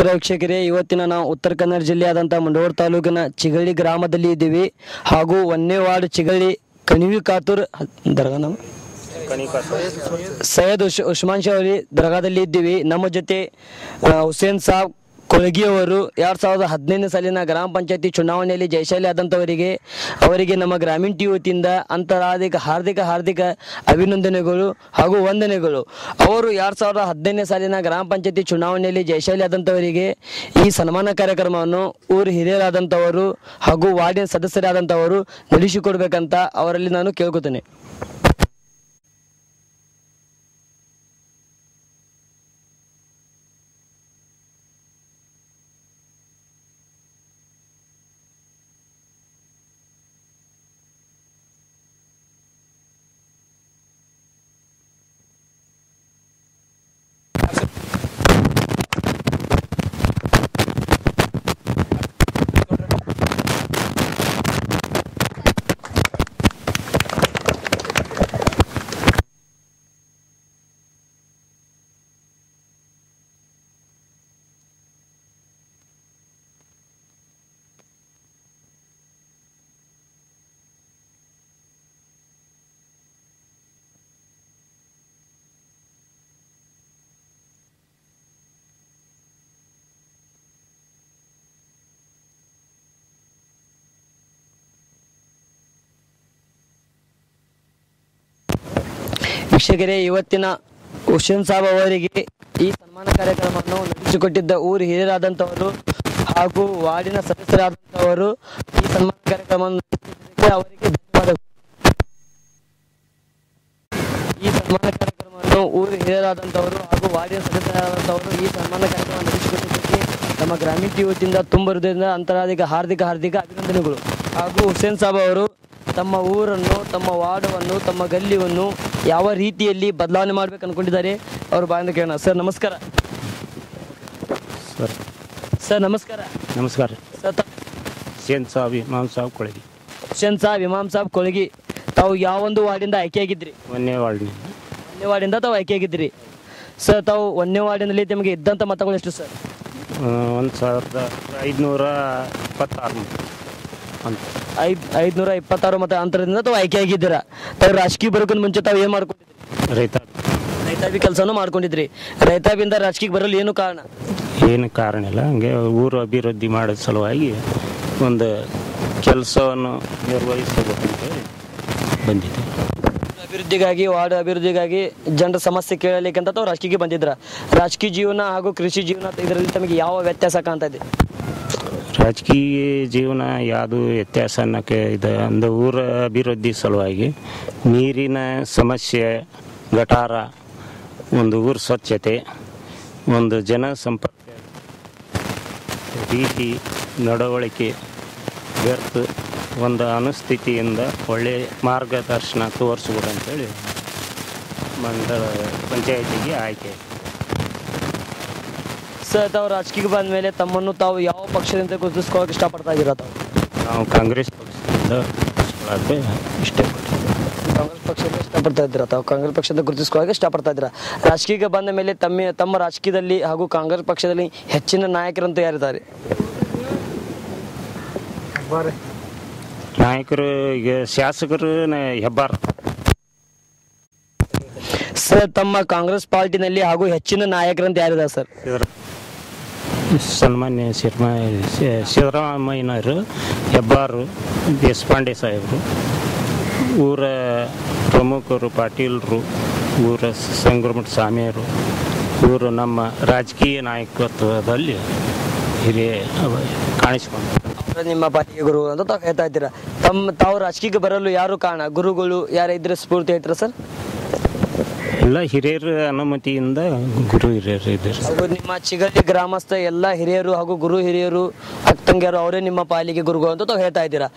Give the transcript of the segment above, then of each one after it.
ನಮಸ್ಕಾರ ವೀಕ್ಷಕರೇ, ಇವತ್ತಿನ ನಾವು ಉತ್ತರ ಕನ್ನಡ ಜಿಲ್ಲೆಯಾದಂಥ ಮುಂಡಗೋಡ ತಾಲೂಕಿನ ಚಿಗಳಿ ಗ್ರಾಮದಲ್ಲಿ ಇದ್ದೀವಿ. ಹಾಗೂ 1ನೇ ವಾರ್ಡ್ ಚಿಗಳಿ ಕಣಿವಿ ಕಾತೂರ್ ದರ್ಗಾ ಸೈಯದ್ ಉಸ್ಮಾನ್ ಶಾಹಿ ದರ್ಗಾದಲ್ಲಿ ಇದ್ದೀವಿ. ನಮ್ಮ ಜೊತೆ ಹುಸೇನ್ ಸಾಬ್ ಕೊಳಗಿ ಅವರು 2015 ಸಾಲಿನ ಗ್ರಾಮ ಪಂಚಾಯತಿ ಚುನಾವಣೆಯಲ್ಲಿ ಜಯಶಾಲಿ ಅವರಿಗೆ ನಮ್ಮ ಗ್ರಾಮೀಣ ಟಿ ವತಿಯಿಂದ ಹಾರ್ದಿಕ ಅಭಿನಂದನೆಗಳು ಹಾಗೂ ವಂದನೆಗಳು. ಅವರು 2015 ಸಾಲಿನ ಗ್ರಾಮ ಪಂಚಾಯತಿ ಚುನಾವಣೆಯಲ್ಲಿ ಜಯಶಾಲಿ ಆದಂಥವರಿಗೆ ಈ ಸನ್ಮಾನ ಕಾರ್ಯಕ್ರಮವನ್ನು ಊರು ಹಿರಿಯರಾದಂಥವರು ಹಾಗೂ ವಾರ್ಡಿನ ಸದಸ್ಯರಾದಂಥವರು ನಡೆಸಿಕೊಡ್ಬೇಕಂತ ಅವರಲ್ಲಿ ನಾನು ಕೇಳ್ಕೊತೇನೆ. ವೀಕ್ಷಕರೇ, ಇವತ್ತಿನ ಹುಸೇನ್ ಸಾಬ್ ಅವರಿಗೆ ಈ ಸನ್ಮಾನ ಕಾರ್ಯಕ್ರಮವನ್ನು ನಡೆಸಿಕೊಟ್ಟಿದ್ದ ಊರು ಹಿರಿಯರಾದಂಥವರು ಹಾಗೂ ವಾರ್ಡಿನ ಸದಸ್ಯರಾದಂಥವರು ಈ ಸನ್ಮಾನ ಕಾರ್ಯಕ್ರಮವನ್ನು ನಡೆಸಿದ್ದಕ್ಕೆ ಅವರಿಗೆ ಧನ್ಯವಾದಗಳು. ಈ ಸನ್ಮಾನ ಕಾರ್ಯಕ್ರಮವನ್ನು ಊರು ಹಿರಿಯರಾದಂಥವರು ಹಾಗೂ ವಾರ್ಡಿನ ಸದಸ್ಯರಾದಂಥವರು ಈ ಸನ್ಮಾನ ಕಾರ್ಯಕ್ರಮ ನಡೆಸಿಕೊಟ್ಟಿದ್ದಕ್ಕೆ ನಮ್ಮ ಗ್ರಾಮೀಣ ಟಿ ವತಿಯಿಂದ ತುಂಬ ಹೃದಯದಿಂದ ಹಾರ್ದಿಕ ಅಭಿನಂದನೆಗಳು. ಹಾಗೂ ಹುಸೇನ್ ಸಾಬ್ ಅವರು ತಮ್ಮ ಊರನ್ನು, ತಮ್ಮ ವಾರ್ಡವನ್ನು, ತಮ್ಮ ಗಲ್ಲಿಯನ್ನು ಯಾವ ರೀತಿಯಲ್ಲಿ ಬದಲಾವಣೆ ಮಾಡ್ಬೇಕು ಅನ್ಕೊಂಡಿದ್ದಾರೆ ಅವ್ರ ಬಾಯಿಂದ ಕೇಳೋಣ. ಸರ್ ನಮಸ್ಕಾರ. ಸರ್ ನಮಸ್ಕಾರ. ನಮಸ್ಕಾರ ಸರ್ ಹುಸೇನ್ ಸಾಬ್ ಇಮಾಮ್ ಸಾಬ್ ಕೊಳಗಿ. ಹುಸೇನ್ ಸಾಬ್ ಇಮಾಮ್ ಸಾಬ್ ಕೊಳಗಿ, ತಾವು ಯಾವ ಒಂದು ವಾರ್ಡಿಂದ ಆಯ್ಕೆಯಾಗಿದ್ರಿ? 1ನೇ ವಾರ್ಡ್. 1ನೇ ವಾರ್ಡಿಂದ ತಾವು ಆಯ್ಕೆಯಾಗಿದ್ರಿ. ಸರ್ ತಾವು 1ನೇ ವಾರ್ಡಿನಲ್ಲಿ ನಿಮಗೆ ಇದ್ದಂಥ ಮತಗಳು ಎಷ್ಟು ಸರ್? 1526 ಅಂತ. 526 ಮತ ಅಂತರದಿಂದ ತಾವು ಆಯ್ಕೆಯಾಗಿದ್ದೀರಾ. ತಾವು ರಾಜಕೀಯ ಬರೋಕ್ಕಿಂತ ಮುಂಚೆ ತಾವು ಏನು ಮಾಡ್ಕೊಂಡಿದ್ರಿ? ರೈತಾಪಿ ಕೆಲಸನೂ ಮಾಡ್ಕೊಂಡಿದ್ರಿ. ರೈತಾಪಿಯಿಂದ ರಾಜಕೀಯಕ್ಕೆ ಬರಲು ಏನು ಕಾರಣ? ಏನು ಕಾರಣ ಇಲ್ಲ, ಹಂಗೆ ಊರು ಅಭಿವೃದ್ಧಿ ಮಾಡೋ ಸಲುವಾಗಿ ಒಂದು ಕೆಲಸವನ್ನು ನಿರ್ವಹಿಸಬೇಕಂತೇಳಿ ಬಂದಿದ್ದೆ. ಅಭಿವೃದ್ಧಿಗಾಗಿ, ವಾರ್ಡ್ ಅಭಿವೃದ್ಧಿಗಾಗಿ, ಜನರ ಸಮಸ್ಯೆ ಕೇಳಲಿಕ್ಕಂತ ತಾವು ರಾಜಕೀಯಕ್ಕೆ ಬಂದಿದ್ರ. ರಾಜಕೀಯ ಜೀವನ ಹಾಗೂ ಕೃಷಿ ಜೀವನ ಇದರಲ್ಲಿ ತಮಗೆ ಯಾವ ವ್ಯತ್ಯಾಸ ಕಾಣ್ತಾ ಇದೆ? ರಾಜಕೀಯ ಜೀವನ ಯಾವುದು ವ್ಯತ್ಯಾಸ ಅನ್ನೋಕ್ಕೆ ಇದೆ ಒಂದು ಊರ ಅಭಿವೃದ್ಧಿ ಸಲುವಾಗಿ ನೀರಿನ ಸಮಸ್ಯೆ, ಗಟಾರ, ಒಂದು ಊರ ಸ್ವಚ್ಛತೆ, ಒಂದು ಜನ ಸಂಪರ್ಕ ರೀತಿ ನಡವಳಿಕೆ ವ್ಯರ್ಥ ಒಂದು ಅನುಸ್ಥಿತಿಯಿಂದ ಒಳ್ಳೆಯ ಮಾರ್ಗದರ್ಶನ ತೋರಿಸ್ಬೋದಂತೇಳಿ ಮಂಡಳ ಪಂಚಾಯತಿಗೆ ಆಯ್ಕೆ. ಸರ್ ತಾವು ರಾಜಕೀಯಕ್ಕೆ ಬಂದ ಮೇಲೆ ತಮ್ಮನ್ನು ತಾವು ಯಾವ ಪಕ್ಷದಿಂದ ಗುರುತಿಸ್ಕೊಳ್ಳೋಕೆ ಇಷ್ಟಪಡ್ತಾ ಇದ್ದೀರಾ? ತಾವು ನಾವು ಕಾಂಗ್ರೆಸ್ ಪಕ್ಷದಿಂದ ಕಾಂಗ್ರೆಸ್ ಪಕ್ಷದಿಂದ ಇಷ್ಟಪಡ್ತಾ ಇದ್ದೀರಾ? ತಾವು ಕಾಂಗ್ರೆಸ್ ಪಕ್ಷದಿಂದ ಗುರುತಿಸ್ಕೊಳ್ಳೋಕೆ ಇಷ್ಟಪಡ್ತಾ ಇದ್ದೀರಾ. ರಾಜಕೀಯಕ್ಕೆ ಬಂದ ಮೇಲೆ ತಮ್ಮ ರಾಜಕೀಯದಲ್ಲಿ ಹಾಗೂ ಕಾಂಗ್ರೆಸ್ ಪಕ್ಷದಲ್ಲಿ ಹೆಚ್ಚಿನ ನಾಯಕರಂತೂ ಯಾರಿದ್ದಾರೆ? ನಾಯಕರು ಈಗ ಶಾಸಕರು ಹೆಬ್ಬಾರ್. ಸರ್ ತಮ್ಮ ಕಾಂಗ್ರೆಸ್ ಪಾರ್ಟಿನಲ್ಲಿ ಹಾಗೂ ಹೆಚ್ಚಿನ ನಾಯಕರಂತ ಯಾರಿದ್ದಾರೆ ಸರ್? ಸನ್ಮಾನ್ಯ ಸಿದ್ದರಾಮಯ್ಯನವರು, ಹೆಬ್ಬಾರು, ದೇಶಪಾಂಡೆ ಸಾಹೇಬರು, ಊರ ಪ್ರಮುಖರು, ಪಾಟೀಲರು, ಊರ ಸಂಗ್ರಮಠ ಸ್ವಾಮಿಯರು, ಇವರು ನಮ್ಮ ರಾಜಕೀಯ ನಾಯಕತ್ವದಲ್ಲಿ ಹಿರಿಯ ಕಾಣಿಸಿಕೊಂಡು ನಿಮ್ಮ ಪಾರ್ಟಿಗೆ ಗುರು ಅಂತ ತಾವು ಹೇಳ್ತಾ ಇದ್ದೀರಾ. ತಾವು ರಾಜಕೀಯಕ್ಕೆ ಬರಲು ಯಾರು ಕಾರಣ? ಗುರುಗಳು ಯಾರ ಇದ್ರೆ ಸ್ಫೂರ್ತಿ ಹೇಳ್ತೀರಾ ಸರ್? ಎಲ್ಲ ಹಿರಿಯರ ಅನುಮತಿಯಿಂದ ಗುರು ಹಿರಿಯರು ಇದ್ದಾರೆ. ಹಾಗೂ ನಿಮ್ಮ ಚಿಗಳಿ ಗ್ರಾಮಸ್ಥ ಎಲ್ಲ ಹಿರಿಯರು ಹಾಗೂ ಗುರು ಹಿರಿಯರು, ಅಕ್ಕಂಗಿಯರು ಅವರೇ ನಿಮ್ಮ ಪಾಲಿಗೆ ಗುರುಗಳು ಅಂತ ತಾವು ಹೇಳ್ತಾ ಇದ್ದೀರಾ.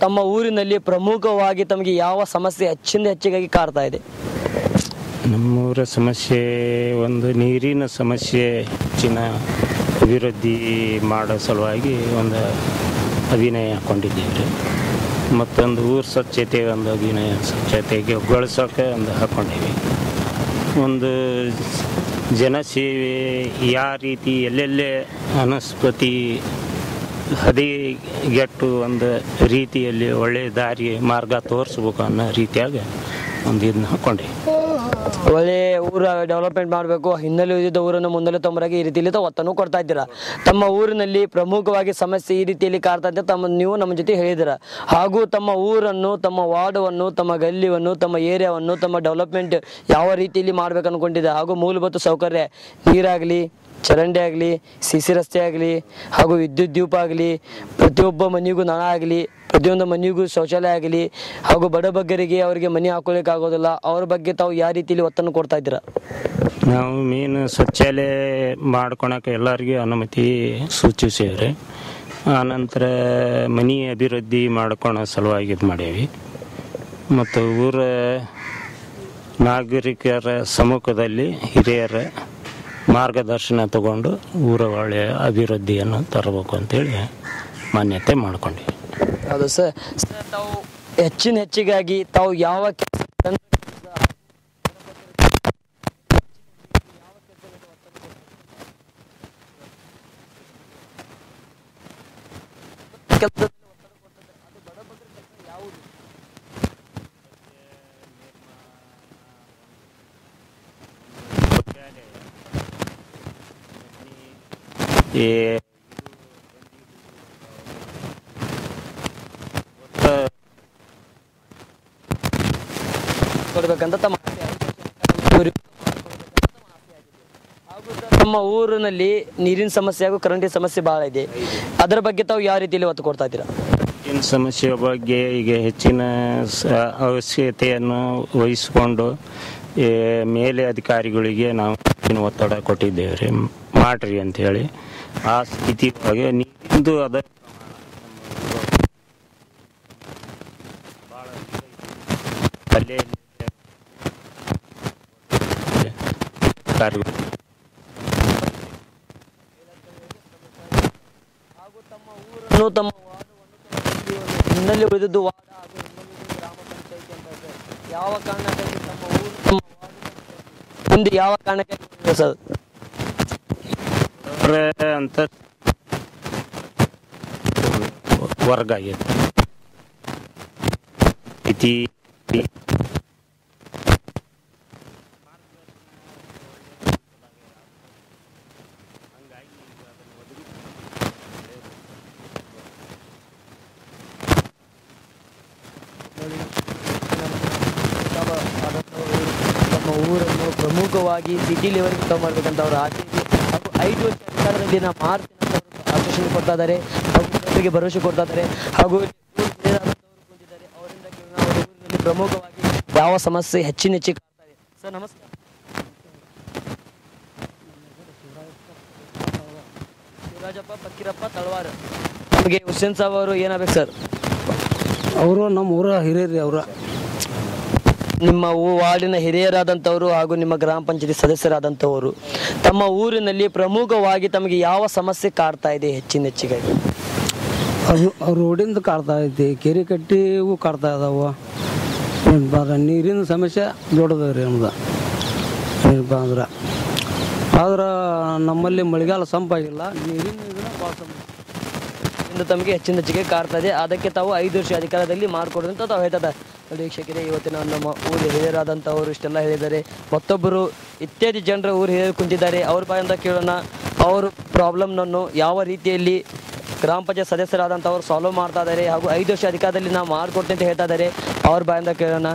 ತಮ್ಮ ಊರಿನಲ್ಲಿ ಪ್ರಮುಖವಾಗಿ ತಮಗೆ ಯಾವ ಸಮಸ್ಯೆ ಹೆಚ್ಚಿಗಾಗಿ ಕಾಡ್ತಾ ಇದೆ? ನಮ್ಮೂರ ಸಮಸ್ಯೆ ಒಂದು ನೀರಿನ ಸಮಸ್ಯೆ, ಹೆಚ್ಚಿನ ಅಭಿವೃದ್ಧಿ ಮಾಡೋ ಸಲುವಾಗಿ ಒಂದು ಅಭಿನಯ ಹಾಕ್ಕೊಂಡಿದ್ದೀವಿ. ಮತ್ತೊಂದು ಊರು ಸ್ವಚ್ಛತೆ, ಒಂದು ಅಭಿನಯ ಸ್ವಚ್ಛತೆಗೆ ಗೊಳಿಸೋಕೆ ಒಂದು ಹಾಕ್ಕೊಂಡಿವಿ. ಒಂದು ಜನಸೇವೆ ಯಾವ ರೀತಿ ಎಲ್ಲೆಲ್ಲೇ ವನಸ್ಪತಿ ಹದಿಗೆಟ್ಟು ಒಂದು ರೀತಿಯಲ್ಲಿ ಒಳ್ಳೆಯ ದಾರಿ ಮಾರ್ಗ ತೋರಿಸ್ಬೇಕು ಅನ್ನೋ ರೀತಿಯಾಗ ಒಂದು ಇದನ್ನ ಹಾಕ್ಕೊಂಡೆ. ಒಳ್ಳೆ ಊರ ಡೆವಲಪ್ಮೆಂಟ್ ಮಾಡಬೇಕು, ಹಿನ್ನೆಲೆ ಇದ್ದ ಊರನ್ನು ಮುನ್ನೆಲೆ ತೊಂಬರಾಗಿ ಈ ರೀತಿಯಲ್ಲಿ ಒತ್ತನ್ನು ಕೊಡ್ತಾ ಇದ್ದೀರಾ. ತಮ್ಮ ಊರಿನಲ್ಲಿ ಪ್ರಮುಖವಾಗಿ ಸಮಸ್ಯೆ ಈ ರೀತಿಯಲ್ಲಿ ಕಾಡ್ತಾ ಇದ್ದ ನೀವು ನಮ್ಮ ಜೊತೆ ಹೇಳಿದ್ದೀರಾ. ಹಾಗೂ ತಮ್ಮ ಊರನ್ನು, ತಮ್ಮ ವಾರ್ಡವನ್ನು, ತಮ್ಮ ಗಲ್ಲಿಯನ್ನು, ತಮ್ಮ ಏರಿಯಾವನ್ನು, ತಮ್ಮ ಡೆವಲಪ್ಮೆಂಟ್ ಯಾವ ರೀತಿಯಲ್ಲಿ ಮಾಡ್ಬೇಕು ಅನ್ಕೊಂಡಿದೆ. ಹಾಗೂ ಮೂಲಭೂತ ಸೌಕರ್ಯ ನೀರಾಗಲಿ, ಚರಂಡಿ ಆಗಲಿ, ಸಿಸಿ ರಸ್ತೆ ಆಗಲಿ, ಹಾಗೂ ವಿದ್ಯುತ್ ದೀಪ ಆಗಲಿ, ಪ್ರತಿಯೊಬ್ಬ ಮನೆಗೂ ನಳ ಆಗಲಿ, ಪ್ರತಿಯೊಂದು ಮನೆಗೂ ಶೌಚಾಲಯ ಆಗಲಿ, ಹಾಗೂ ಬಡಬಗ್ಗರಿಗೆ ಅವರಿಗೆ ಮನೆ ಹಾಕೊಳ್ಳಿಕ್ಕೆ ಆಗೋದಿಲ್ಲ, ಅವ್ರ ಬಗ್ಗೆ ತಾವು ಯಾವ ರೀತಿಯಲ್ಲಿ ಒತ್ತನ್ನು ಕೊಡ್ತಾ ಇದ್ದೀರಾ? ನಾವು ಮೇನ್ ಶೌಚಾಲಯ ಮಾಡ್ಕೊಳಕ್ಕೆ ಎಲ್ಲರಿಗೂ ಅನುಮತಿ ಸೂಚಿಸಿವ್ರಿ. ಆನಂತರ ಮನೆ ಅಭಿವೃದ್ಧಿ ಮಾಡ್ಕೊಳೋ ಸಲುವಾಗಿ ಇದು ಮಾಡೇವಿ. ಮತ್ತು ಊರ ನಾಗರಿಕರ ಸಮ್ಮುಖದಲ್ಲಿ ಹಿರಿಯರ ಮಾರ್ಗದರ್ಶನ ತಗೊಂಡು ಊರ ಒಳ್ಳೆಯ ಅಭಿವೃದ್ಧಿಯನ್ನು ತರಬೇಕು ಅಂತೇಳಿ ಮಾನ್ಯತೆ ಮಾಡ್ಕೊಂಡ್ವಿ. ಹೌದು ಸರ್. ತಾವು ಹೆಚ್ಚಿಗಾಗಿ ತಾವು ಯಾವ ಕೊಡ್ಬೇಕಂತ ತಮ್ಮ ಊರಿನಲ್ಲಿ ನೀರಿನ ಸಮಸ್ಯೆ ಹಾಗೂ ಕರೆಂಟಿನ ಸಮಸ್ಯೆ ಬಹಳ ಇದೆ. ಅದರ ಬಗ್ಗೆ ತಾವು ಯಾವ ರೀತಿಯಲ್ಲಿ ಒತ್ತು ಕೊಡ್ತಾ ಇದ್ದೀರಾ? ನೀರಿನ ಸಮಸ್ಯೆ ಬಗ್ಗೆ ಈಗ ಹೆಚ್ಚಿನ ಅವಶ್ಯಕತೆಯನ್ನು ವಹಿಸಿಕೊಂಡು ಮೇಲೆ ಅಧಿಕಾರಿಗಳಿಗೆ ನಾವು ಒತ್ತಡ ಕೊಟ್ಟಿದ್ದೇವೆ ರೀ, ಮಾಡ್ರಿ ಅಂತೇಳಿ. ಆ ಸ್ಥಿತಿ ಒಳಗೆ ನೀರಿಂದು ಅದ ಅಲ್ಲೇ ಹಾಗೂ ತಮ್ಮ ಊರನ್ನು, ತಮ್ಮ ವಾರ್ಡವನ್ನು ಹಿನ್ನೆಲೆ ಉಳಿದದ್ದು ವಾರ್ಡ ಹಾಗೂ ಹಿನ್ನೆಲೆ ಗ್ರಾಮ ಪಂಚಾಯಿತಿ ಅಂತ ಯಾವ ಕಾರಣಕ್ಕಾಗಿ ತಮ್ಮ ಊರು, ತಮ್ಮ ವಾರ್ಡ್ ಮುಂದೆ ಯಾವ ಕಾರಣಕ್ಕಾಗಿ ಸರ್ ಅಂತ ವರ್ಗ ಆಗೈತೆ ಇತಿ ನಮ್ಮ ಊರನ್ನು ಪ್ರಮುಖವಾಗಿ ಸಿಟಿ ಲೆವೆಲ್ಗೆ ತಗೊಂಡ್ಬರ್ಬೇಕಂತ ಅವರು ಆಸೆ ಇದೆ. ಹಾಗೂ 5 ವರ್ಷ ಅಧಿಕಾರದಲ್ಲಿ ನಾವು ಮಾಡ್ತೀನಿ ಅಂತ ಅವರು ಆಶ್ವಾಸನೆ ಕೊಡ್ತಾ ಇದ್ದಾರೆ, ಹಾಗೂ ಜನರಿಗೆ ಭರವಸೆ ಕೊಡ್ತಾ ಇದ್ದಾರೆ. ಹಾಗೂ ಹೊಂದಿದ್ದಾರೆ ಅವರಿಂದ ಊರಿನಲ್ಲಿ ಪ್ರಮುಖವಾಗಿ ಯಾವ ಸಮಸ್ಯೆ ಹೆಚ್ಚಿಗೆ ಕಾಡ್ತಾ ಇದೆ? ಸರ್ ನಮಸ್ಕಾರ. ಶಿವರಾಜಪ್ಪ ಫಕೀರಪ್ಪ ತಳವಾರ. ನಮಗೆ ಹುಸೇನ್ ಸಾಬ್ ಅವರು ಏನಾಗಬೇಕು ಸರ್? ಅವರು ನಮ್ಮ ಊರ ಹಿರಿಯರಿ. ಅವರ ನಿಮ್ಮ ವಾರ್ಡಿನ ಹಿರಿಯರಾದಂಥವರು ಹಾಗೂ ನಿಮ್ಮ ಗ್ರಾಮ ಪಂಚಾಯತಿ ಸದಸ್ಯರಾದಂಥವರು ತಮ್ಮ ಊರಿನಲ್ಲಿ ಪ್ರಮುಖವಾಗಿ ತಮಗೆ ಯಾವ ಸಮಸ್ಯೆ ಕಾಡ್ತಾ ಇದೆ ಹೆಚ್ಚಿಗಾಗಿ? ಅವ್ರ ರೋಡಿಂದ ಕಾಡ್ತಾ ಐತಿ, ಕೆರೆ ಕಟ್ಟಿಗೂ ಕಾಡ್ತಾ ಇದಾವ. ನೀರಿನ ಸಮಸ್ಯೆ ದೊಡ್ಡದವ್ರಿ ನಮ್ದು. ಏನಪ್ಪ ಆದ್ರೆ ನಮ್ಮಲ್ಲಿ ಮಳೆಗಾಲ ಸಂಪಾಗಿಲ್ಲ, ನೀರಿನ ಭಾಳ ಸಮಸ್ಯೆ ತಮಗೆ ಹೆಚ್ಚಿಗೆ ಕಾಡ್ತಾ ಇದೆ. ಅದಕ್ಕೆ ತಾವು 5 ವರ್ಷ ಅಧಿಕಾರದಲ್ಲಿ ಮಾಡಿಕೊಡೋದಂತ ತಾವು ಹೇಳ್ತದೆ. ನೋಡಿ ವೀಕ್ಷಕರೇ, ಇವತ್ತಿನ ನಮ್ಮ ಊರು ಹಿರಿಯರಾದಂಥವರು ಇಷ್ಟೆಲ್ಲ ಹೇಳಿದ್ದಾರೆ. ಮತ್ತೊಬ್ಬರು ಇತ್ಯಾದಿ ಜನರ ಊರು ಹಿರಿಯರು ಕುಂತಿದ್ದಾರೆ. ಅವ್ರ ಬಾಯಿಂದ ಕೇಳೋಣ, ಅವ್ರ ಪ್ರಾಬ್ಲಮ್ನನ್ನು ಯಾವ ರೀತಿಯಲ್ಲಿ ಗ್ರಾಮ ಪಂಚಾಯತ್ ಸದಸ್ಯರಾದಂಥವ್ರು ಸಾಲ್ವ್ ಮಾಡ್ತಾ ಇದ್ದಾರೆ, ಹಾಗೂ 5 ವರ್ಷ ಅಧಿಕಾರದಲ್ಲಿ ನಾವು ಮಾಡಿಕೊಡ್ತೀನಿ ಅಂತ ಹೇಳ್ತಾ ಇದ್ದಾರೆ. ಅವ್ರ ಬಾಯಿಂದ ಕೇಳೋಣ.